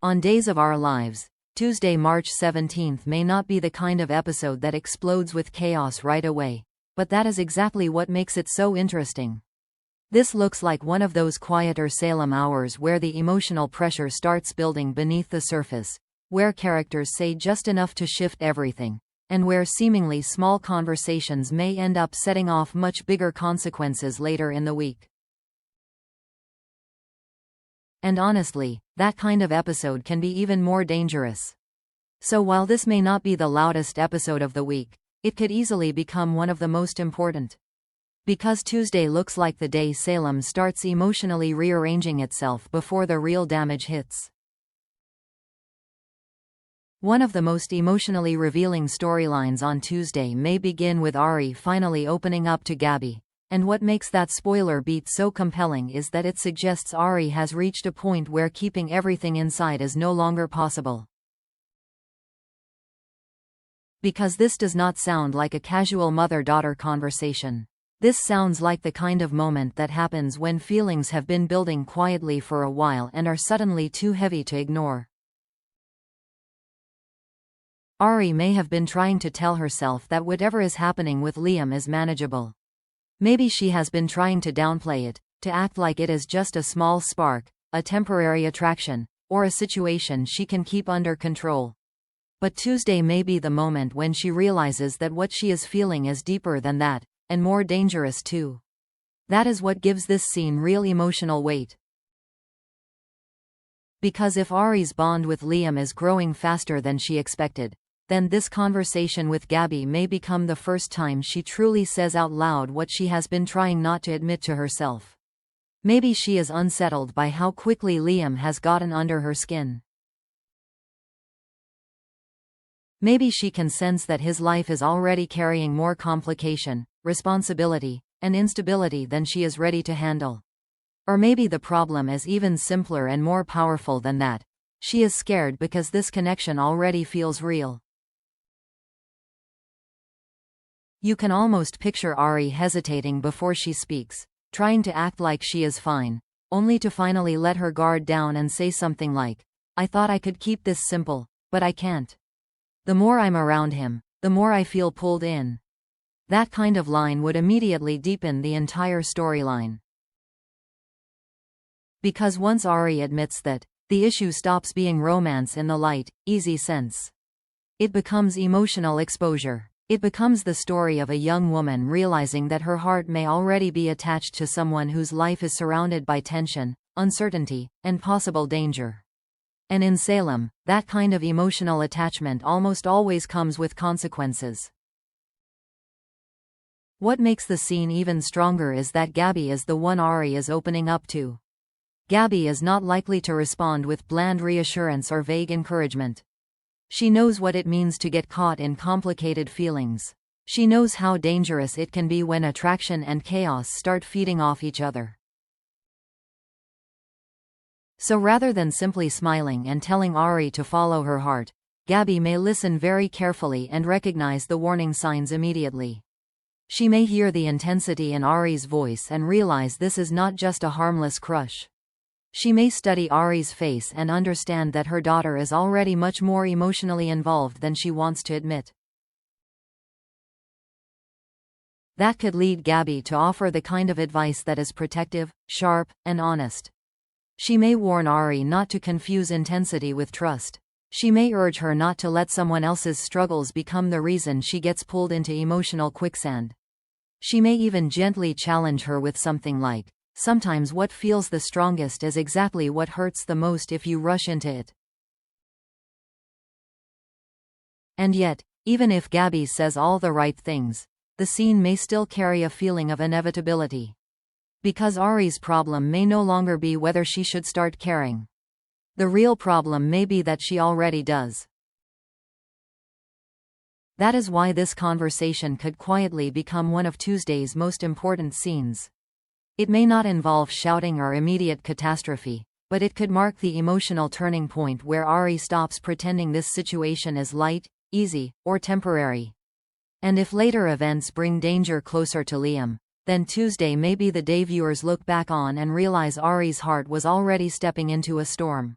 On Days of Our Lives, Tuesday, March 17th may not be the kind of episode that explodes with chaos right away, but that is exactly what makes it so interesting. This looks like one of those quieter Salem hours where the emotional pressure starts building beneath the surface, where characters say just enough to shift everything, and where seemingly small conversations may end up setting off much bigger consequences later in the week. And honestly, that kind of episode can be even more dangerous. So while this may not be the loudest episode of the week, it could easily become one of the most important. Because Tuesday looks like the day Salem starts emotionally rearranging itself before the real damage hits. One of the most emotionally revealing storylines on Tuesday may begin with Ari finally opening up to Gabby. And what makes that spoiler beat so compelling is that it suggests Ari has reached a point where keeping everything inside is no longer possible. Because this does not sound like a casual mother-daughter conversation. This sounds like the kind of moment that happens when feelings have been building quietly for a while and are suddenly too heavy to ignore. Ari may have been trying to tell herself that whatever is happening with Liam is manageable. Maybe she has been trying to downplay it, to act like it is just a small spark, a temporary attraction, or a situation she can keep under control. But Tuesday may be the moment when she realizes that what she is feeling is deeper than that, and more dangerous too. That is what gives this scene real emotional weight. Because if Ari's bond with Liam is growing faster than she expected, then this conversation with Gabby may become the first time she truly says out loud what she has been trying not to admit to herself. Maybe she is unsettled by how quickly Liam has gotten under her skin. Maybe she can sense that his life is already carrying more complication, responsibility, and instability than she is ready to handle. Or maybe the problem is even simpler and more powerful than that. She is scared because this connection already feels real. You can almost picture Ari hesitating before she speaks, trying to act like she is fine, only to finally let her guard down and say something like, "I thought I could keep this simple, but I can't. The more I'm around him, the more I feel pulled in." That kind of line would immediately deepen the entire storyline. Because once Ari admits that, the issue stops being romance in the light, easy sense. It becomes emotional exposure. It becomes the story of a young woman realizing that her heart may already be attached to someone whose life is surrounded by tension, uncertainty, and possible danger. And in Salem, that kind of emotional attachment almost always comes with consequences. What makes the scene even stronger is that Gabby is the one Ari is opening up to. Gabby is not likely to respond with bland reassurance or vague encouragement. She knows what it means to get caught in complicated feelings. She knows how dangerous it can be when attraction and chaos start feeding off each other. So rather than simply smiling and telling Ari to follow her heart, Gabby may listen very carefully and recognize the warning signs immediately. She may hear the intensity in Ari's voice and realize this is not just a harmless crush. She may study Ari's face and understand that her daughter is already much more emotionally involved than she wants to admit. That could lead Gabby to offer the kind of advice that is protective, sharp, and honest. She may warn Ari not to confuse intensity with trust. She may urge her not to let someone else's struggles become the reason she gets pulled into emotional quicksand. She may even gently challenge her with something like, "Sometimes what feels the strongest is exactly what hurts the most if you rush into it." And yet, even if Gabby says all the right things, the scene may still carry a feeling of inevitability. Because Ari's problem may no longer be whether she should start caring. The real problem may be that she already does. That is why this conversation could quietly become one of Tuesday's most important scenes. It may not involve shouting or immediate catastrophe, but it could mark the emotional turning point where Ari stops pretending this situation is light, easy, or temporary. And if later events bring danger closer to Liam, then Tuesday may be the day viewers look back on and realize Ari's heart was already stepping into a storm.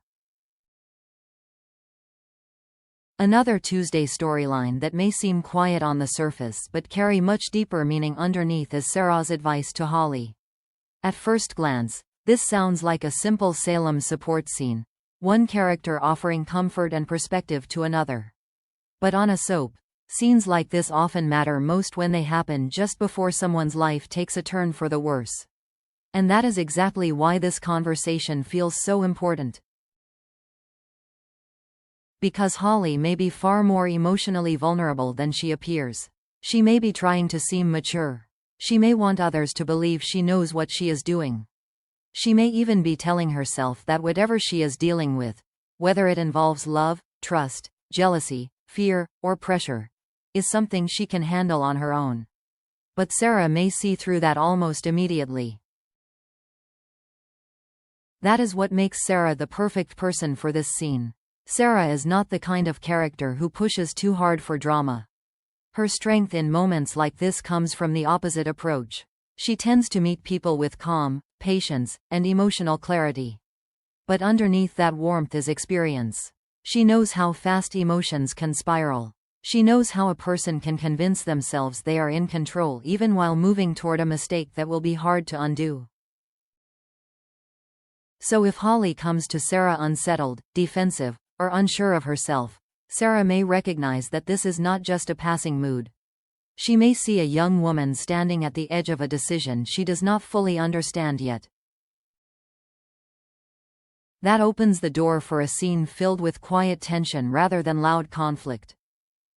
Another Tuesday storyline that may seem quiet on the surface but carry much deeper meaning underneath is Sarah's advice to Holly. At first glance, this sounds like a simple Salem support scene, one character offering comfort and perspective to another. But on a soap, scenes like this often matter most when they happen just before someone's life takes a turn for the worse. And that is exactly why this conversation feels so important. Because Holly may be far more emotionally vulnerable than she appears. She may be trying to seem mature. She may want others to believe she knows what she is doing. She may even be telling herself that whatever she is dealing with, whether it involves love, trust, jealousy, fear, or pressure, is something she can handle on her own. But Sarah may see through that almost immediately. That is what makes Sarah the perfect person for this scene. Sarah is not the kind of character who pushes too hard for drama. Her strength in moments like this comes from the opposite approach. She tends to meet people with calm, patience, and emotional clarity. But underneath that warmth is experience. She knows how fast emotions can spiral. She knows how a person can convince themselves they are in control even while moving toward a mistake that will be hard to undo. So if Holly comes to Sarah unsettled, defensive, or unsure of herself, Sarah may recognize that this is not just a passing mood. She may see a young woman standing at the edge of a decision she does not fully understand yet. That opens the door for a scene filled with quiet tension rather than loud conflict.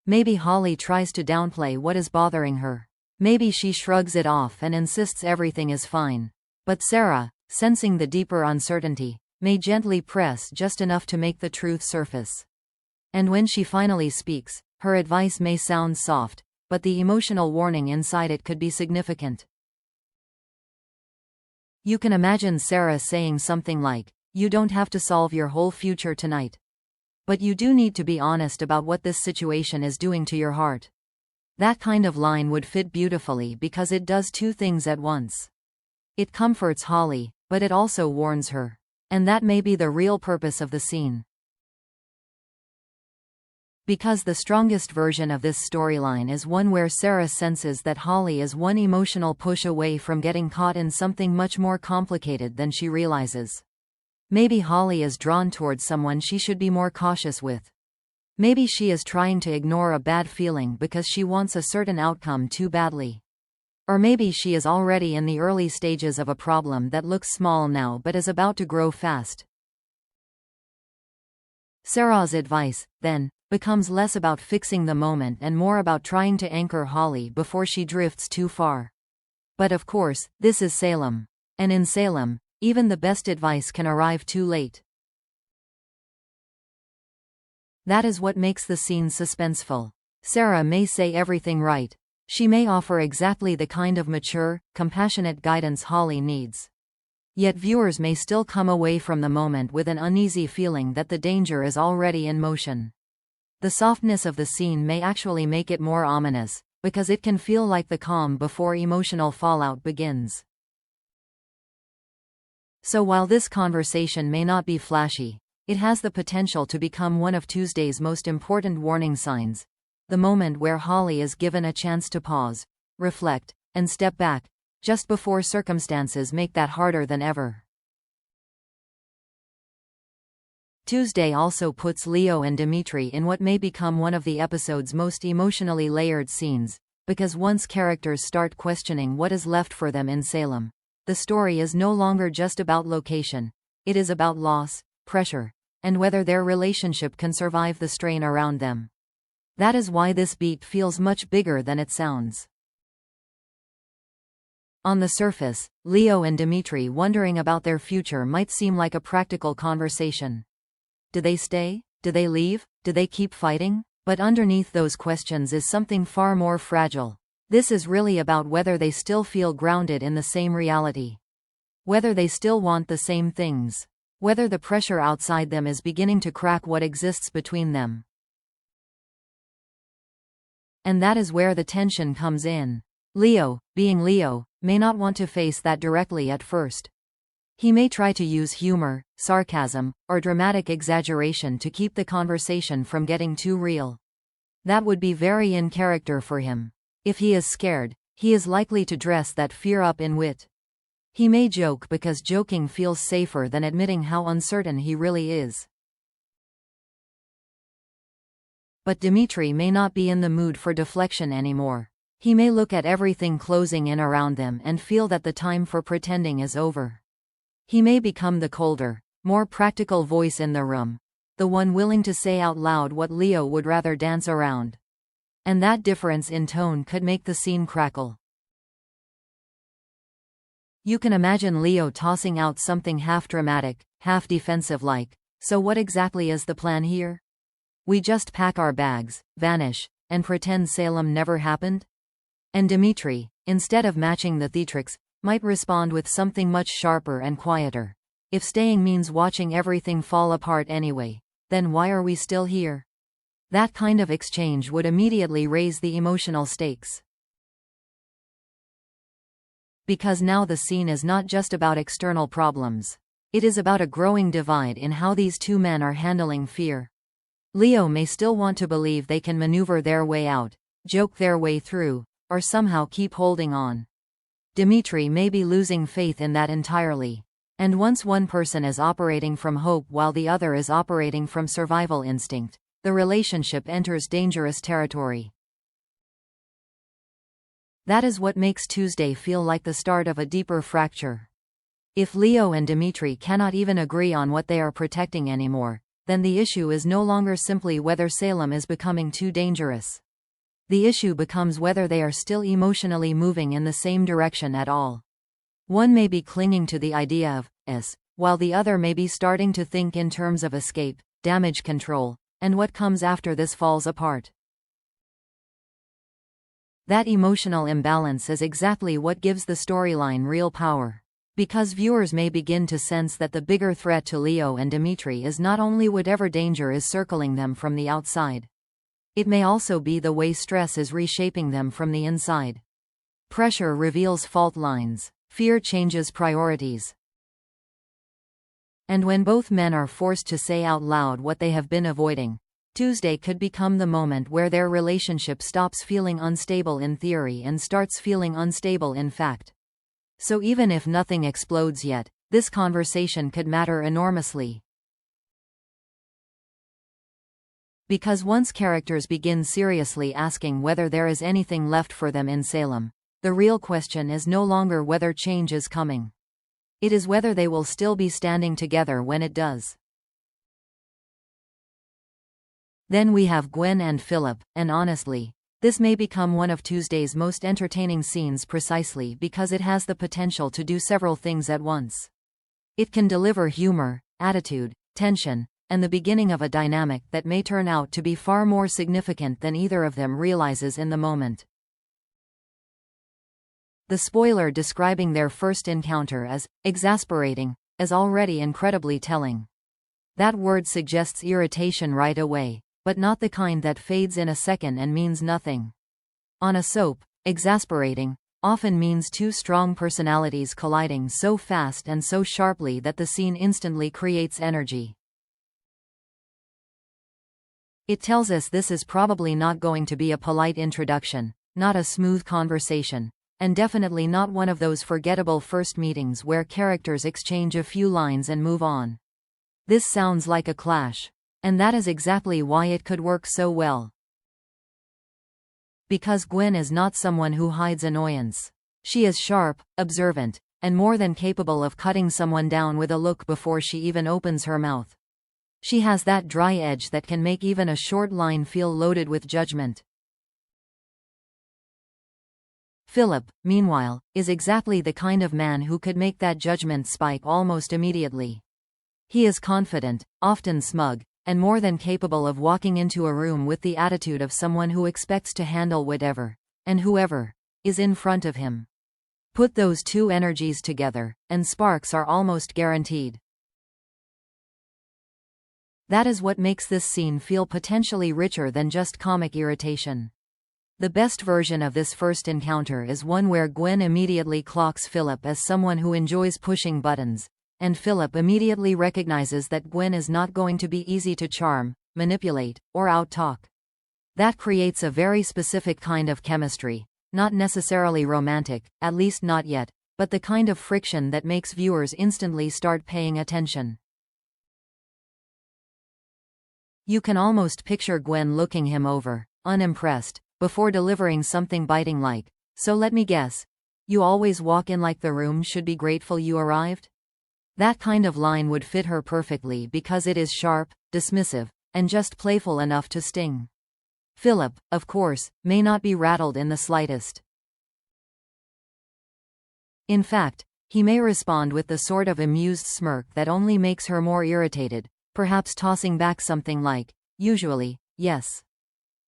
Maybe Holly tries to downplay what is bothering her. Maybe she shrugs it off and insists everything is fine. But Sarah, sensing the deeper uncertainty, may gently press just enough to make the truth surface. And when she finally speaks, her advice may sound soft, but the emotional warning inside it could be significant. You can imagine Sarah saying something like, "You don't have to solve your whole future tonight. But you do need to be honest about what this situation is doing to your heart." That kind of line would fit beautifully because it does two things at once. It comforts Holly, but it also warns her. And that may be the real purpose of the scene. Because the strongest version of this storyline is one where Sarah senses that Holly is one emotional push away from getting caught in something much more complicated than she realizes. Maybe Holly is drawn towards someone she should be more cautious with. Maybe she is trying to ignore a bad feeling because she wants a certain outcome too badly. Or maybe she is already in the early stages of a problem that looks small now but is about to grow fast. Sarah's advice, then, becomes less about fixing the moment and more about trying to anchor Holly before she drifts too far. But of course, this is Salem. And in Salem, even the best advice can arrive too late. That is what makes the scene suspenseful. Sarah may say everything right. She may offer exactly the kind of mature, compassionate guidance Holly needs. Yet viewers may still come away from the moment with an uneasy feeling that the danger is already in motion. The softness of the scene may actually make it more ominous, because it can feel like the calm before emotional fallout begins. So while this conversation may not be flashy, it has the potential to become one of Tuesday's most important warning signs. The moment where Holly is given a chance to pause, reflect, and step back, just before circumstances make that harder than ever. Tuesday also puts Leo and Dmitri in what may become one of the episode's most emotionally layered scenes, because once characters start questioning what is left for them in Salem, the story is no longer just about location. It is about loss, pressure, and whether their relationship can survive the strain around them. That is why this beat feels much bigger than it sounds. On the surface, Leo and Dmitri wondering about their future might seem like a practical conversation. Do they stay? Do they leave? Do they keep fighting? But underneath those questions is something far more fragile. This is really about whether they still feel grounded in the same reality. Whether they still want the same things. Whether the pressure outside them is beginning to crack what exists between them. And that is where the tension comes in. Leo, being Leo, may not want to face that directly at first. He may try to use humor, sarcasm, or dramatic exaggeration to keep the conversation from getting too real. That would be very in character for him. If he is scared, he is likely to dress that fear up in wit. He may joke because joking feels safer than admitting how uncertain he really is. But Dmitri may not be in the mood for deflection anymore. He may look at everything closing in around them and feel that the time for pretending is over. He may become the colder, more practical voice in the room, the one willing to say out loud what Leo would rather dance around. And that difference in tone could make the scene crackle. You can imagine Leo tossing out something half dramatic, half defensive like, "So what exactly is the plan here? We just pack our bags, vanish, and pretend Salem never happened?" And Dmitri, instead of matching the theatrics, might respond with something much sharper and quieter. "If staying means watching everything fall apart anyway, then why are we still here?" That kind of exchange would immediately raise the emotional stakes. Because now the scene is not just about external problems. It is about a growing divide in how these two men are handling fear. Leo may still want to believe they can maneuver their way out, joke their way through, or somehow keep holding on. Dmitri may be losing faith in that entirely. And once one person is operating from hope while the other is operating from survival instinct, the relationship enters dangerous territory. That is what makes Tuesday feel like the start of a deeper fracture. If Leo and Dmitri cannot even agree on what they are protecting anymore, then the issue is no longer simply whether Salem is becoming too dangerous. The issue becomes whether they are still emotionally moving in the same direction at all. One may be clinging to the idea of "s," while the other may be starting to think in terms of escape, damage control, and what comes after this falls apart. That emotional imbalance is exactly what gives the storyline real power. Because viewers may begin to sense that the bigger threat to Leo and Dmitri is not only whatever danger is circling them from the outside. It may also be the way stress is reshaping them from the inside. Pressure reveals fault lines. Fear changes priorities. And when both men are forced to say out loud what they have been avoiding, Tuesday could become the moment where their relationship stops feeling unstable in theory and starts feeling unstable in fact. So even if nothing explodes yet, this conversation could matter enormously. Because once characters begin seriously asking whether there is anything left for them in Salem, the real question is no longer whether change is coming. It is whether they will still be standing together when it does. Then we have Gwen and Philip, and honestly, this may become one of Tuesday's most entertaining scenes precisely because it has the potential to do several things at once. It can deliver humor, attitude, tension, and the beginning of a dynamic that may turn out to be far more significant than either of them realizes in the moment. The spoiler describing their first encounter as exasperating is already incredibly telling. That word suggests irritation right away, but not the kind that fades in a second and means nothing. On a soap, exasperating often means two strong personalities colliding so fast and so sharply that the scene instantly creates energy. It tells us this is probably not going to be a polite introduction, not a smooth conversation, and definitely not one of those forgettable first meetings where characters exchange a few lines and move on. This sounds like a clash. And that is exactly why it could work so well. Because Gwen is not someone who hides annoyance. She is sharp, observant, and more than capable of cutting someone down with a look before she even opens her mouth. She has that dry edge that can make even a short line feel loaded with judgment. Philip, meanwhile, is exactly the kind of man who could make that judgment spike almost immediately. He is confident, often smug, and more than capable of walking into a room with the attitude of someone who expects to handle whatever, and whoever, is in front of him. Put those two energies together, and sparks are almost guaranteed. That is what makes this scene feel potentially richer than just comic irritation. The best version of this first encounter is one where Gwen immediately clocks Philip as someone who enjoys pushing buttons, and Philip immediately recognizes that Gwen is not going to be easy to charm, manipulate, or out-talk. That creates a very specific kind of chemistry, not necessarily romantic, at least not yet, but the kind of friction that makes viewers instantly start paying attention. You can almost picture Gwen looking him over, unimpressed, before delivering something biting like, "So let me guess. You always walk in like the room should be grateful you arrived?" That kind of line would fit her perfectly because it is sharp, dismissive, and just playful enough to sting. Philip, of course, may not be rattled in the slightest. In fact, he may respond with the sort of amused smirk that only makes her more irritated, perhaps tossing back something like, "Usually, yes."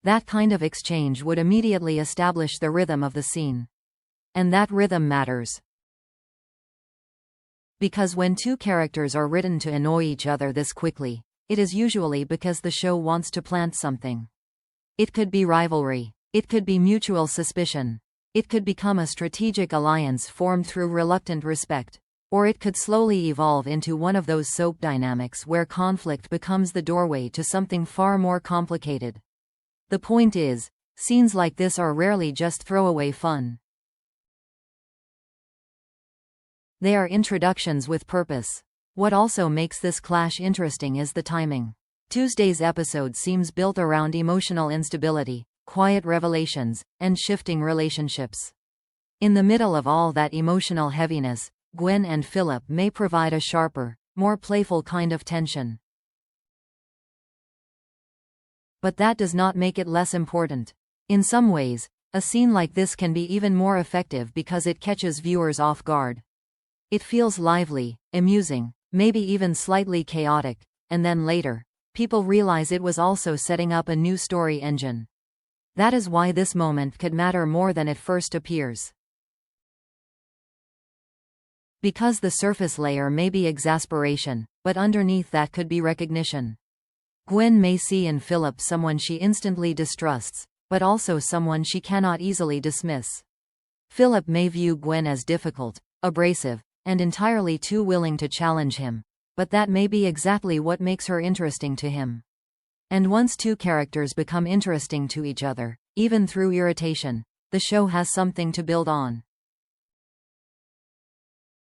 That kind of exchange would immediately establish the rhythm of the scene. And that rhythm matters. Because when two characters are written to annoy each other this quickly, it is usually because the show wants to plant something. It could be rivalry. It could be mutual suspicion. It could become a strategic alliance formed through reluctant respect. Or it could slowly evolve into one of those soap dynamics where conflict becomes the doorway to something far more complicated. The point is, scenes like this are rarely just throwaway fun. They are introductions with purpose. What also makes this clash interesting is the timing. Tuesday's episode seems built around emotional instability, quiet revelations, and shifting relationships. In the middle of all that emotional heaviness, Gwen and Philip may provide a sharper, more playful kind of tension. But that does not make it less important. In some ways, a scene like this can be even more effective because it catches viewers off guard. It feels lively, amusing, maybe even slightly chaotic, and then later, people realize it was also setting up a new story engine. That is why this moment could matter more than it first appears. Because the surface layer may be exasperation, but underneath that could be recognition. Gwen may see in Philip someone she instantly distrusts, but also someone she cannot easily dismiss. Philip may view Gwen as difficult, abrasive, and entirely too willing to challenge him, but that may be exactly what makes her interesting to him. And once two characters become interesting to each other, even through irritation, the show has something to build on.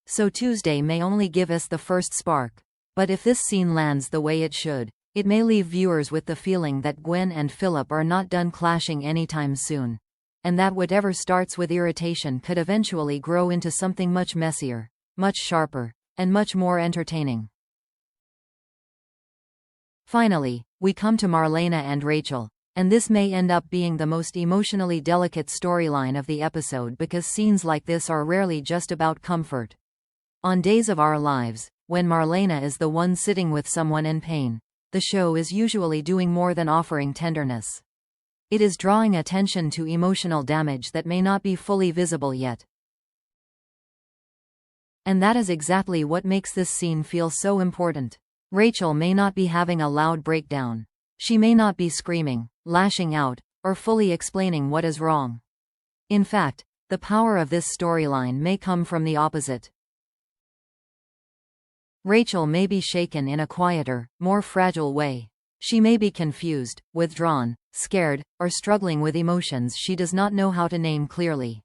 So Tuesday may only give us the first spark. But if this scene lands the way it should, it may leave viewers with the feeling that Gwen and Philip are not done clashing anytime soon, and that whatever starts with irritation could eventually grow into something much messier, much sharper, and much more entertaining. Finally, we come to Marlena and Rachel, and this may end up being the most emotionally delicate storyline of the episode because scenes like this are rarely just about comfort. On Days of Our Lives, when Marlena is the one sitting with someone in pain, the show is usually doing more than offering tenderness. It is drawing attention to emotional damage that may not be fully visible yet. And that is exactly what makes this scene feel so important. Rachel may not be having a loud breakdown. She may not be screaming, lashing out, or fully explaining what is wrong. In fact, the power of this storyline may come from the opposite. Rachel may be shaken in a quieter, more fragile way. She may be confused, withdrawn, scared, or struggling with emotions she does not know how to name clearly.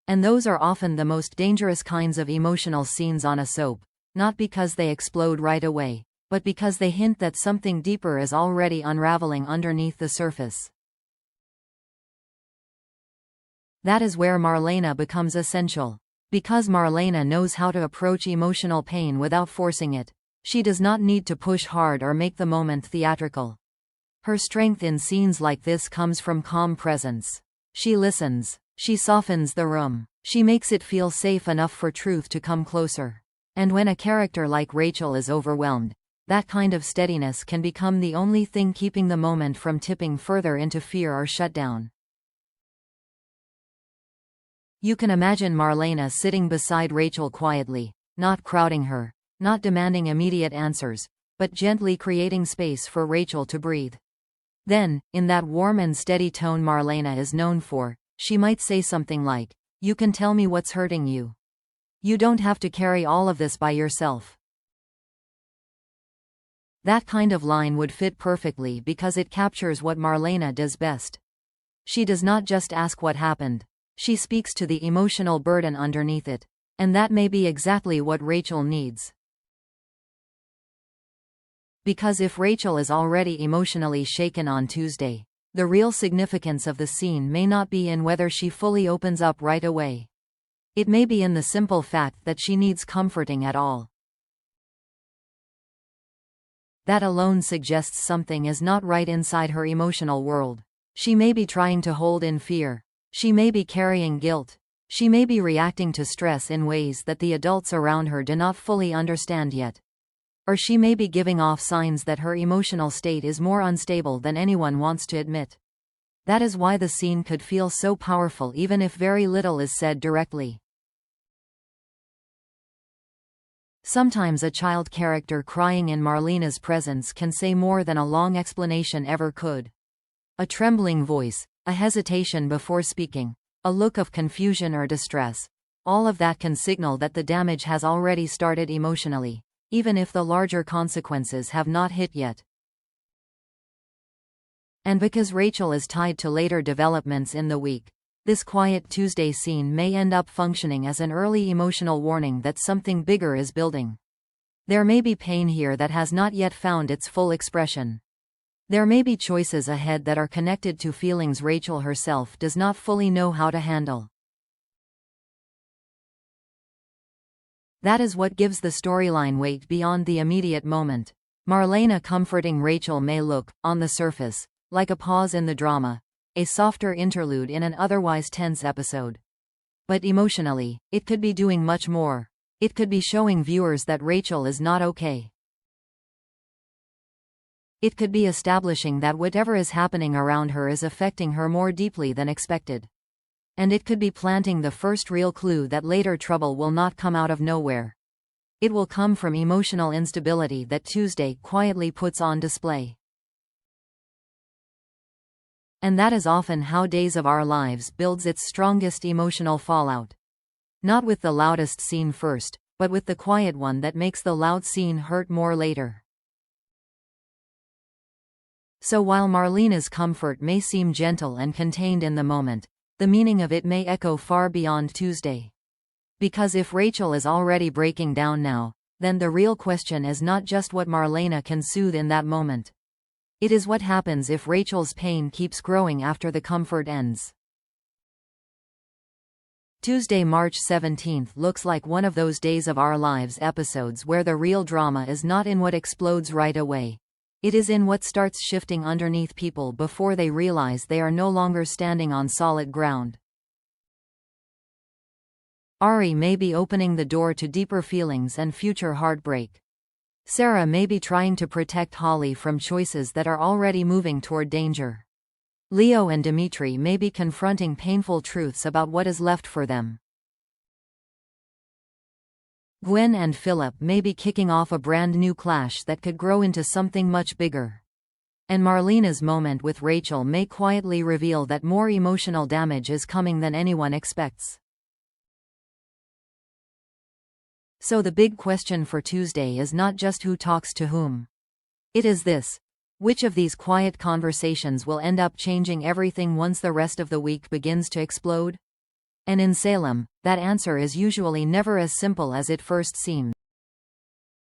And those are often the most dangerous kinds of emotional scenes on a soap, not because they explode right away, but because they hint that something deeper is already unraveling underneath the surface. That is where Marlena becomes essential. Because Marlena knows how to approach emotional pain without forcing it. She does not need to push hard or make the moment theatrical. Her strength in scenes like this comes from calm presence. She listens. She softens the room. She makes it feel safe enough for truth to come closer. And when a character like Rachel is overwhelmed, that kind of steadiness can become the only thing keeping the moment from tipping further into fear or shutdown. You can imagine Marlena sitting beside Rachel quietly, not crowding her, not demanding immediate answers, but gently creating space for Rachel to breathe. Then, in that warm and steady tone Marlena is known for, she might say something like, "You can tell me what's hurting you. You don't have to carry all of this by yourself." That kind of line would fit perfectly because it captures what Marlena does best. She does not just ask what happened. She speaks to the emotional burden underneath it. And that may be exactly what Rachel needs. Because if Rachel is already emotionally shaken on Tuesday, the real significance of the scene may not be in whether she fully opens up right away. It may be in the simple fact that she needs comforting at all. That alone suggests something is not right inside her emotional world. She may be trying to hold in fear. She may be carrying guilt. She may be reacting to stress in ways that the adults around her do not fully understand yet. Or she may be giving off signs that her emotional state is more unstable than anyone wants to admit. That is why the scene could feel so powerful even if very little is said directly. Sometimes a child character crying in Marlena's presence can say more than a long explanation ever could. A trembling voice, a hesitation before speaking, a look of confusion or distress. All of that can signal that the damage has already started emotionally, even if the larger consequences have not hit yet. And because Rachel is tied to later developments in the week, this quiet Tuesday scene may end up functioning as an early emotional warning that something bigger is building. There may be pain here that has not yet found its full expression. There may be choices ahead that are connected to feelings Rachel herself does not fully know how to handle. That is what gives the storyline weight beyond the immediate moment. Marlena comforting Rachel may look, on the surface, like a pause in the drama, a softer interlude in an otherwise tense episode. But emotionally, it could be doing much more. It could be showing viewers that Rachel is not okay. It could be establishing that whatever is happening around her is affecting her more deeply than expected. And it could be planting the first real clue that later trouble will not come out of nowhere. It will come from emotional instability that Tuesday quietly puts on display. And that is often how Days of Our Lives builds its strongest emotional fallout. Not with the loudest scene first, but with the quiet one that makes the loud scene hurt more later. So while Marlena's comfort may seem gentle and contained in the moment, the meaning of it may echo far beyond Tuesday. Because if Rachel is already breaking down now, then the real question is not just what Marlena can soothe in that moment. It is what happens if Rachel's pain keeps growing after the comfort ends. Tuesday, March 17th looks like one of those Days of Our Lives episodes where the real drama is not in what explodes right away. It is in what starts shifting underneath people before they realize they are no longer standing on solid ground. Ari may be opening the door to deeper feelings and future heartbreak. Sarah may be trying to protect Holly from choices that are already moving toward danger. Leo and Dmitri may be confronting painful truths about what is left for them. Gwen and Philip may be kicking off a brand new clash that could grow into something much bigger. And Marlena's moment with Rachel may quietly reveal that more emotional damage is coming than anyone expects. So the big question for Tuesday is not just who talks to whom. It is this: which of these quiet conversations will end up changing everything once the rest of the week begins to explode? And in Salem, that answer is usually never as simple as it first seems.